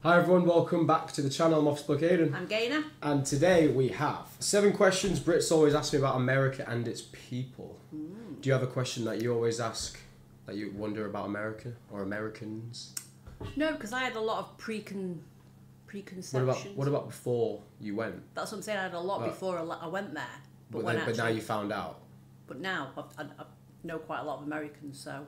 Hi everyone, welcome back to the channel. I'm Office Book Aidan. I'm Gaynor. And today we have 7 questions Brits always ask me about America and its people. Do you have a question that you always ask, that you wonder about America or Americans? No, because I had a lot of preconceptions. What about before you went? That's what I'm saying, I had a lot before I went there. But now you found out? But now I know quite a lot of Americans, so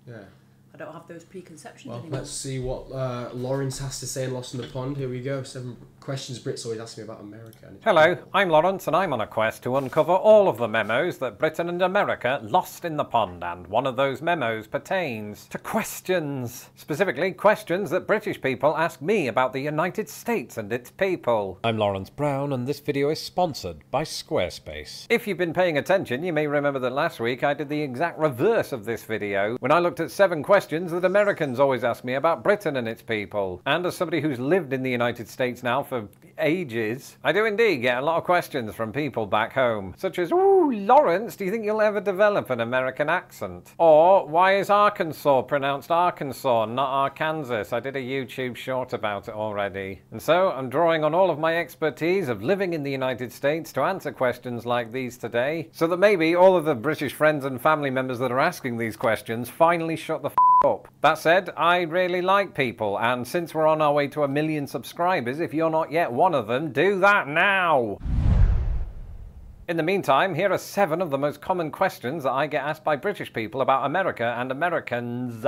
Yeah. I don't have those preconceptions Well, anymore. let's see what Lawrence has to say in Lost in the Pond. Here we go. 7 questions Brits always ask me about America. And its Hello, people. I'm Lawrence and I'm on a quest to uncover all of the memos that Britain and America lost in the pond, and one of those memos pertains to questions. Specifically, questions that British people ask me about the United States and its people. I'm Lawrence Brown and this video is sponsored by Squarespace. If you've been paying attention, you may remember that last week I did the exact reverse of this video when I looked at 7 questions that Americans always ask me about Britain and its people. And as somebody who's lived in the United States now for ages, I do indeed get a lot of questions from people back home, such as, "Ooh, Lawrence, do you think you'll ever develop an American accent?" Or, "Why is Arkansas pronounced Arkansas, not Arkansas?" I did a YouTube short about it already. And so I'm drawing on all of my expertise of living in the United States to answer questions like these today, so that maybe all of the British friends and family members that are asking these questions finally shut the up. That said, I really like people, and since we're on our way to 1 million subscribers, if you're not yet one of them, do that now! In the meantime, here are 7 of the most common questions that I get asked by British people about America and Americans.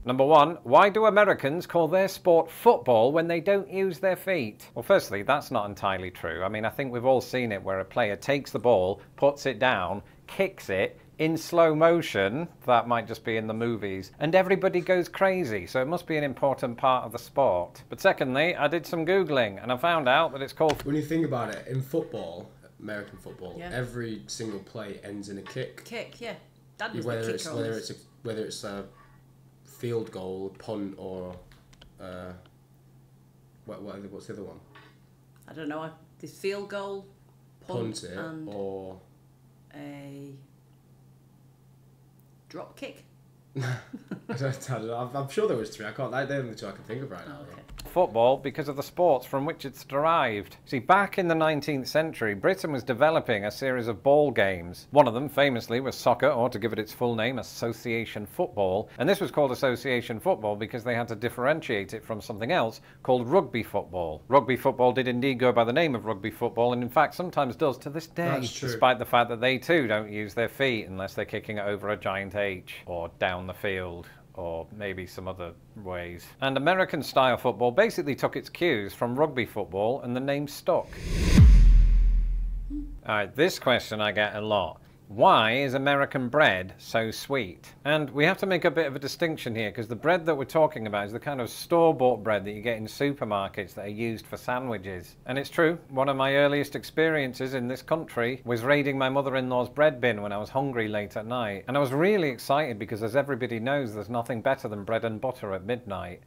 Number 1, why do Americans call their sport football when they don't use their feet? Well, firstly, that's not entirely true. I mean, I think we've all seen it where a player takes the ball, puts it down, kicks it, in slow motion, that might just be in the movies, and everybody goes crazy, so it must be an important part of the sport. But secondly, I did some Googling, and I found out that it's called... When you think about it, in football, American football, Yeah. every single play ends in a kick. Kick, yeah. Dad was the Whether kicker on this. it's a field goal, punt, or what's the other one? I don't know. This field goal, punt It and or a drop kick. I don't know. I'm sure there was 3. They're the only 2 I can think of right now. Oh, okay. football because of the sports from which it's derived. See, back in the 19th century, Britain was developing a series of ball games. One of them, famously, was soccer, or to give it its full name, association football. And this was called association football because they had to differentiate it from something else called rugby football. Rugby football did indeed go by the name of rugby football, and in fact sometimes does to this day, That's true. despite the fact that they too don't use their feet unless they're kicking it over a giant H or down the field, or maybe some other ways. And American-style football basically took its cues from rugby football, and the name stuck. Alright, this question I get a lot. Why is American bread so sweet? And we have to make a bit of a distinction here, because the bread that we're talking about is the kind of store-bought bread that you get in supermarkets that are used for sandwiches. And it's true, one of my earliest experiences in this country was raiding my mother-in-law's bread bin when I was hungry late at night. And I was really excited because, as everybody knows, there's nothing better than bread and butter at midnight.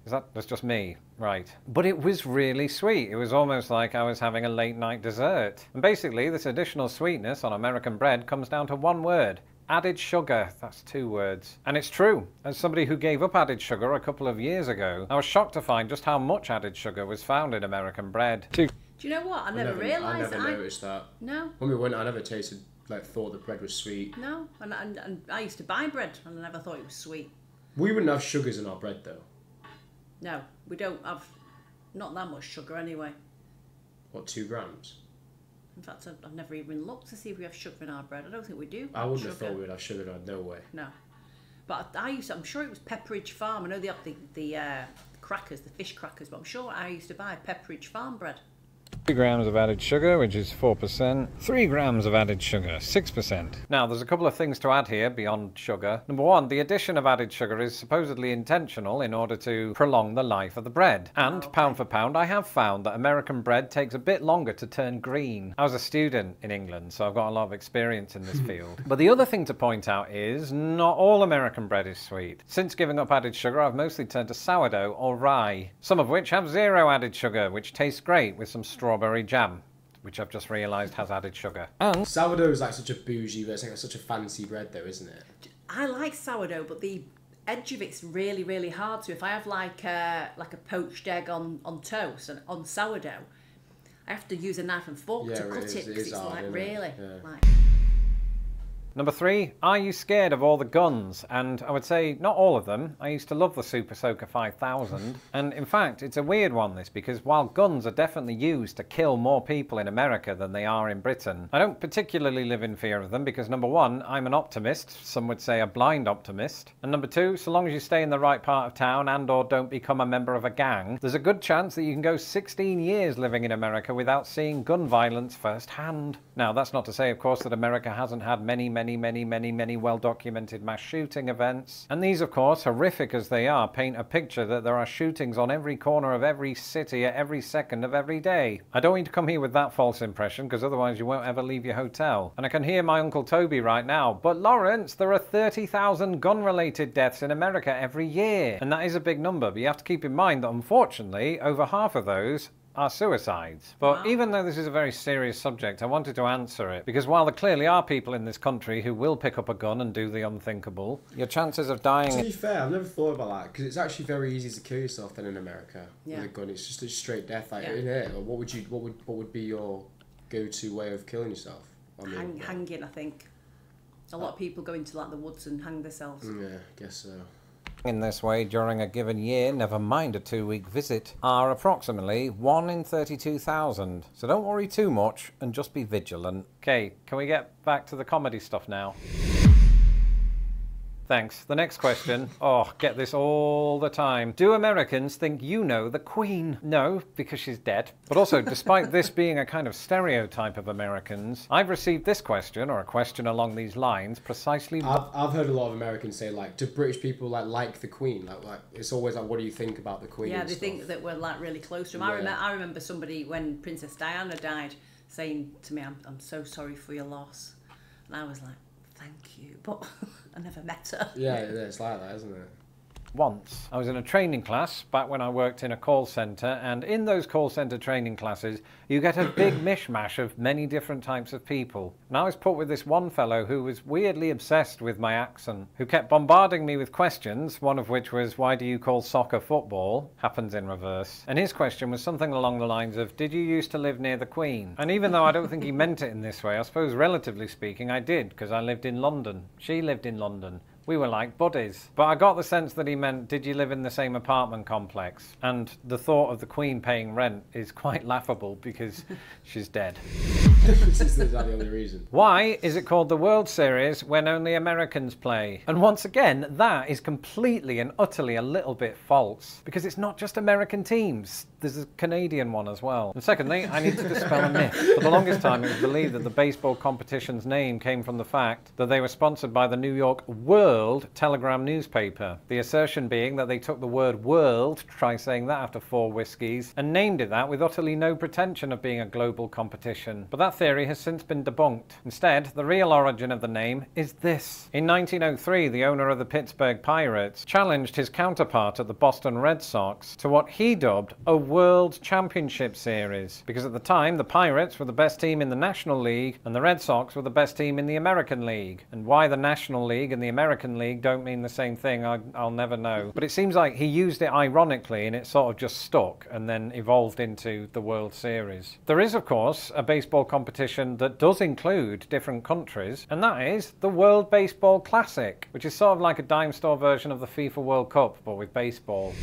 That's just me, right. But it was really sweet. It was almost like I was having a late night dessert. And basically, this additional sweetness on American bread comes down to one word: added sugar. That's 2 words. And it's true. As somebody who gave up added sugar a couple of years ago, I was shocked to find just how much added sugar was found in American bread. Do you know what? I never realised. I never noticed that. No. When we went, I never thought the bread was sweet. No, and I used to buy bread and I never thought it was sweet. We wouldn't have sugars in our bread though. No, we don't have not that much sugar anyway. What, 2 grams? In fact, I've never even looked to see if we have sugar in our bread. I don't think we do. I wouldn't have thought we would have sugar. No way. No, but I'm sure it was Pepperidge Farm. I know they have the crackers, the fish crackers, but I'm sure I used to buy Pepperidge Farm bread. 2 grams of added sugar, which is 4%. 3 grams of added sugar, 6%. Now, there's a couple of things to add here beyond sugar. Number 1, the addition of added sugar is supposedly intentional in order to prolong the life of the bread. And, pound for pound, I have found that American bread takes a bit longer to turn green. I was a student in England, so I've got a lot of experience in this field. But the other thing to point out is, not all American bread is sweet. Since giving up added sugar, I've mostly turned to sourdough or rye, some of which have 0 added sugar, which tastes great with some strawberry jam, which I've just realised has added sugar. And sourdough is like such a bougie, but it's like such a fancy bread though, isn't it? I like sourdough, but the edge of it's really, really hard. So if I have like a poached egg on toast and on sourdough, I have to use a knife and fork to cut it because it's hard, like isn't really it? Yeah. like. Number 3, are you scared of all the guns? And I would say not all of them. I used to love the Super Soaker 5000. And in fact, it's a weird one, this, because while guns are definitely used to kill more people in America than they are in Britain, I don't particularly live in fear of them because number 1, I'm an optimist. Some would say a blind optimist. And number 2, so long as you stay in the right part of town and or don't become a member of a gang, there's a good chance that you can go 16 years living in America without seeing gun violence firsthand. Now, that's not to say, of course, that America hasn't had many well-documented mass shooting events. And these, of course, horrific as they are, paint a picture that there are shootings on every corner of every city at every second of every day. I don't want you to come here with that false impression, because otherwise you won't ever leave your hotel. And I can hear my Uncle Toby right now, but Lawrence, there are 30,000 gun-related deaths in America every year. And that is a big number, but you have to keep in mind that, unfortunately, over half of those are suicides. But even though this is a very serious subject, I wanted to answer it because while there clearly are people in this country who will pick up a gun and do the unthinkable, your chances of dying... To be fair, I've never thought about that because it's actually very easy to kill yourself then in America with a gun. It's just a straight death. Like in here, what would be your go-to way of killing yourself? I mean, hanging, I think. A lot of people go into like the woods and hang themselves. Yeah, I guess so. In this way during a given year, never mind a 2-week visit, are approximately 1 in 32,000. So don't worry too much and just be vigilant. Okay, can we get back to the comedy stuff now? Thanks. The next question. Oh, get this all the time. Do Americans think you know the Queen? No, because she's dead. But also, despite this being a kind of stereotype of Americans, I've received this question, or a question along these lines, precisely... I've heard a lot of Americans say, like, do British people like the Queen? Like it's always like, what do you think about the Queen? Yeah, they think that we're like really close to them. Yeah. I remember somebody when Princess Diana died saying to me, I'm so sorry for your loss. And I was like, thank you, but I never met her. Yeah, it's like that, isn't it? Once. I was in a training class back when I worked in a call centre, and in those call centre training classes you get a big mishmash of many different types of people. And I was put with this one fellow who was weirdly obsessed with my accent, who kept bombarding me with questions, one of which was, why do you call soccer football? Happens in reverse. And his question was something along the lines of, did you used to live near the Queen? And even though I don't think he meant it in this way, I suppose relatively speaking I did, because I lived in London. She lived in London. We were like buddies. But I got the sense that he meant, did you live in the same apartment complex? And the thought of the Queen paying rent is quite laughable because she's dead. This is the only reason. Why is it called the World Series when only Americans play? And once again, that is completely and utterly a little bit false. Because it's not just American teams. There's a Canadian one as well. And secondly, I need to dispel a myth. For the longest time, it was believed that the baseball competition's name came from the fact that they were sponsored by the New York World Telegram newspaper. The assertion being that they took the word world, try saying that after 4 whiskeys, and named it that with utterly no pretension of being a global competition. But that theory has since been debunked. Instead, the real origin of the name is this. In 1903, the owner of the Pittsburgh Pirates challenged his counterpart at the Boston Red Sox to what he dubbed a World Championship Series, because at the time the Pirates were the best team in the National League and the Red Sox were the best team in the American League. And why the National League and the American League don't mean the same thing, I'll never know. But it seems like he used it ironically and it sort of just stuck and then evolved into the World Series. There is, of course, a baseball competition that does include different countries, and that is the World Baseball Classic, which is sort of like a dime store version of the FIFA World Cup, but with baseball.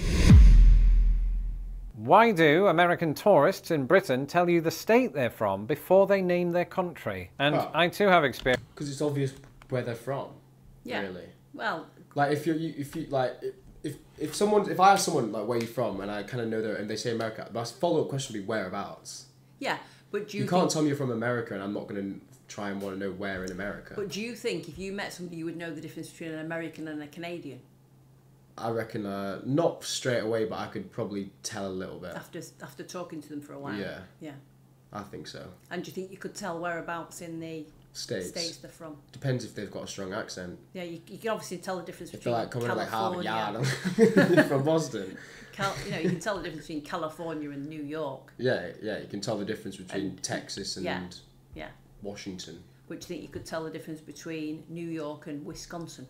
Why do American tourists in Britain tell you the state they're from before they name their country? And I too have experience. Because it's obvious where they're from. Yeah. Really. Well. Like if I ask someone like where you from and I kind of know that and they say America, my follow-up question would be whereabouts. Yeah, but do you can't tell me you're from America and I'm not going to try and want to know where in America. But do you think if you met somebody you would know the difference between an American and a Canadian? I reckon not straight away, but I could probably tell a little bit. After talking to them for a while? Yeah. Yeah. I think so. And do you think you could tell whereabouts in the states they're from? Depends if they've got a strong accent. Yeah, you can obviously tell the difference if between they're like coming like Harvard Yard from Boston. You can tell the difference between California and New York. Yeah, you can tell the difference between Texas and Washington. Which do you think you could tell the difference between New York and Wisconsin?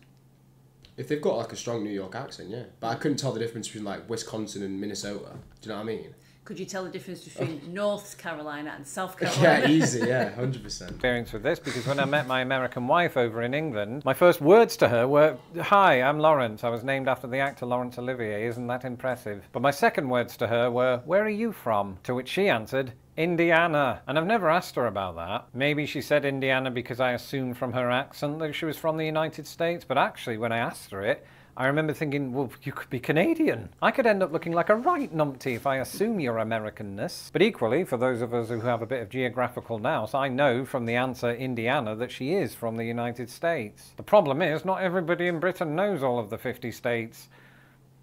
If they've got like a strong New York accent, yeah. But I couldn't tell the difference between like Wisconsin and Minnesota. Do you know what I mean? Could you tell the difference between North Carolina and South Carolina? Yeah, easy, yeah, 100%. Experience with this, because when I met my American wife over in England, my first words to her were, "Hi, I'm Lawrence. I was named after the actor Laurence Olivier. Isn't that impressive?" But my second words to her were, "Where are you from?" To which she answered, "Indiana." And I've never asked her about that. Maybe she said Indiana because I assumed from her accent that she was from the United States, but actually when I asked her it, I remember thinking, well, you could be Canadian. I could end up looking like a right numpty if I assume your Americanness. But equally, for those of us who have a bit of geographical nous, I know from the answer Indiana that she is from the United States. The problem is, not everybody in Britain knows all of the 50 states.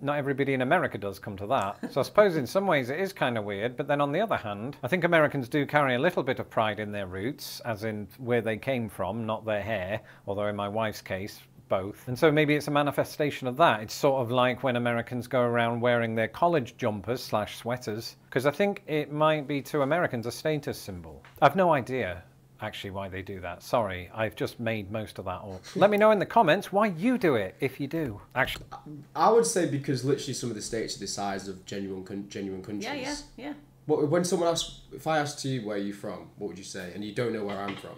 Not everybody in America does, come to that. So I suppose in some ways it is kind of weird, but then on the other hand, I think Americans do carry a little bit of pride in their roots, as in where they came from, not their hair, although in my wife's case, both. And so maybe it's a manifestation of that. It's sort of like when Americans go around wearing their college jumpers / sweaters, because I think it might be to Americans a status symbol. I've no idea actually why they do that. Sorry, I've just made most of that up. Let me know in the comments why you do it, if you do. Actually, I would say because literally some of the states are the size of genuine countries. Yeah. But when someone asks, if I asked you where you're from, what would you say? And you don't know where I'm from.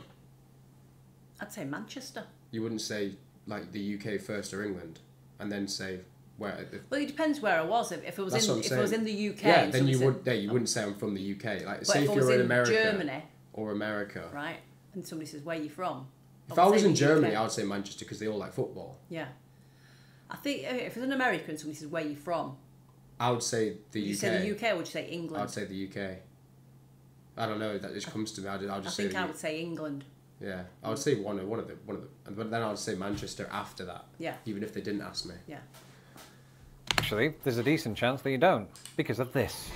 I'd say Manchester. You wouldn't say like the UK first or England, and then say where. Well, it depends where I was. If it was in the UK, yeah, then you wouldn't say I'm from the UK. Like, but say if if I was you're in in America Germany or America, right, and somebody says where are you from? If I was in the Germany, UK. I would say Manchester because they all like football. Yeah, I think if it was an American and somebody says where are you from, I would say the UK. Would you say the UK or would you say England? I would say the UK. I don't know. That just comes to me. I'll just say. I think I would say England. Yeah, I would say one of them, but then I would say Manchester after that. Yeah. Even if they didn't ask me. Yeah. actually, there's a decent chance that you don't, because of this.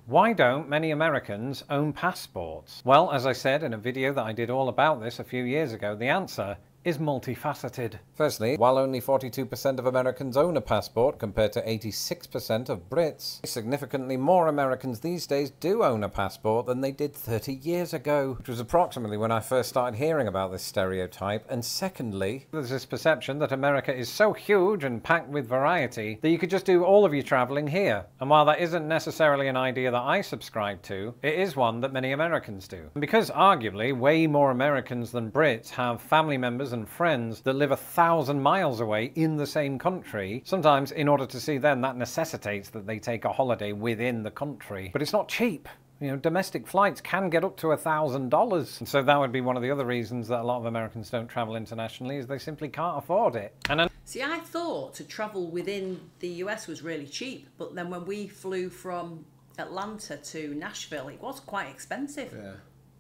Why don't many Americans own passports? Well, as I said in a video that I did all about this a few years ago, the answer is multifaceted. Firstly, while only 42% of Americans own a passport compared to 86% of Brits, significantly more Americans these days do own a passport than they did 30 years ago, which was approximately when I first started hearing about this stereotype. And secondly, there's this perception that America is so huge and packed with variety that you could just do all of your travelling here. And while that isn't necessarily an idea that I subscribe to, it is one that many Americans do. And because arguably way more Americans than Brits have family members and friends that live 1,000 miles away in the same country, sometimes in order to see them that necessitates that they take a holiday within the country. But it's not cheap. You know, domestic flights can get up to $1,000. And so that would be one of the other reasons that a lot of Americans don't travel internationally, is they simply can't afford it. And see, I thought to travel within the US was really cheap, but then when we flew from Atlanta to Nashville, it was quite expensive. Yeah.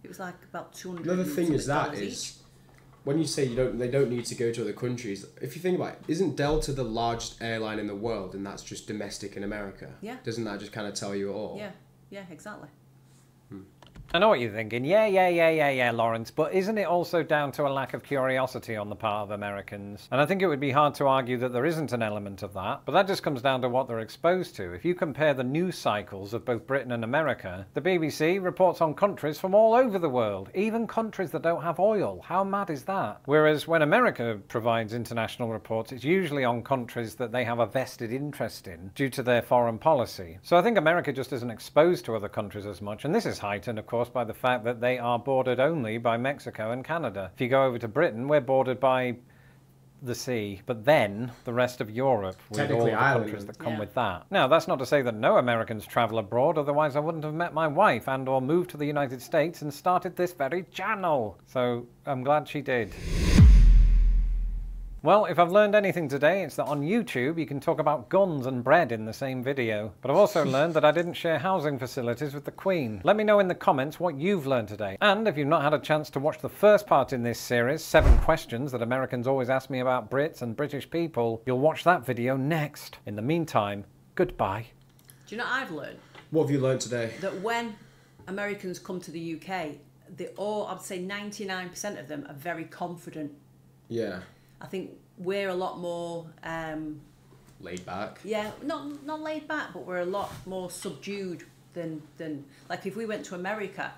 It was like about $200. Another thing is that is, when you say they don't need to go to other countries, if you think about it, isn't Delta the largest airline in the world, and that's just domestic in America? Yeah. Doesn't that just kind of tell you it all? Yeah, exactly. I know what you're thinking. Yeah, Lawrence. But isn't it also down to a lack of curiosity on the part of Americans? And I think it would be hard to argue that there isn't an element of that. But that just comes down to what they're exposed to. If you compare the news cycles of both Britain and America, the BBC reports on countries from all over the world, even countries that don't have oil. How mad is that? Whereas when America provides international reports, it's usually on countries that they have a vested interest in due to their foreign policy. So I think America just isn't exposed to other countries as much. And this is heightened, of course, by the fact that they are bordered only by Mexico and Canada. If you go over to Britain, we're bordered by the sea, but then the rest of Europe with all the countries that come with that. Now, that's not to say that no Americans travel abroad, otherwise I wouldn't have met my wife and or moved to the United States and started this very channel. So I'm glad she did. Well, if I've learned anything today, it's that on YouTube you can talk about guns and bread in the same video. But I've also learned that I didn't share housing facilities with the Queen. Let me know in the comments what you've learned today. And if you've not had a chance to watch the first part in this series, 7 questions that Americans always ask me about Brits and British people, you'll watch that video next. In the meantime, goodbye. Do you know what I've learned? What have you learned today? That when Americans come to the UK, I'd say 99% of them are very confident. Yeah. I think we're a lot more laid back. Yeah, not laid back, but we're a lot more subdued than like if we went to America,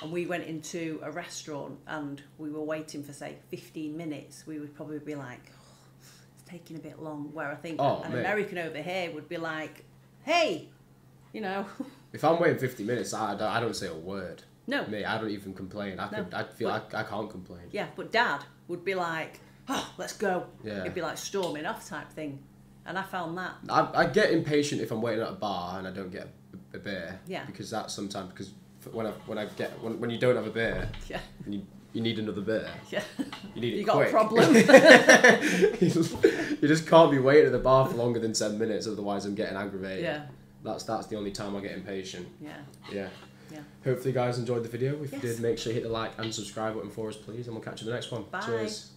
and we went into a restaurant and we were waiting for, say, 15 minutes, we would probably be like, oh, it's taking a bit long. Where I think an American over here would be like, hey, you know. If I'm waiting 50 minutes, I don't say a word. No. Me, I don't even complain. I can't complain. Yeah, but Dad would be like, oh, let's go. Yeah. It'd be like storming off type thing. And I found that. I get impatient if I'm waiting at a bar and I don't get a beer. Yeah. Because that's sometimes, because when you don't have a beer, yeah, and you need another beer. Yeah. You need it You got quick. a problem. You just can't be waiting at the bar for longer than 10 minutes, otherwise I'm getting aggravated. Yeah. That's the only time I get impatient. Yeah. Yeah. Yeah. Hopefully you guys enjoyed the video. If Yes. you did, make sure you hit the like and subscribe button for us, please, and we'll catch you in the next one. Bye. Cheers.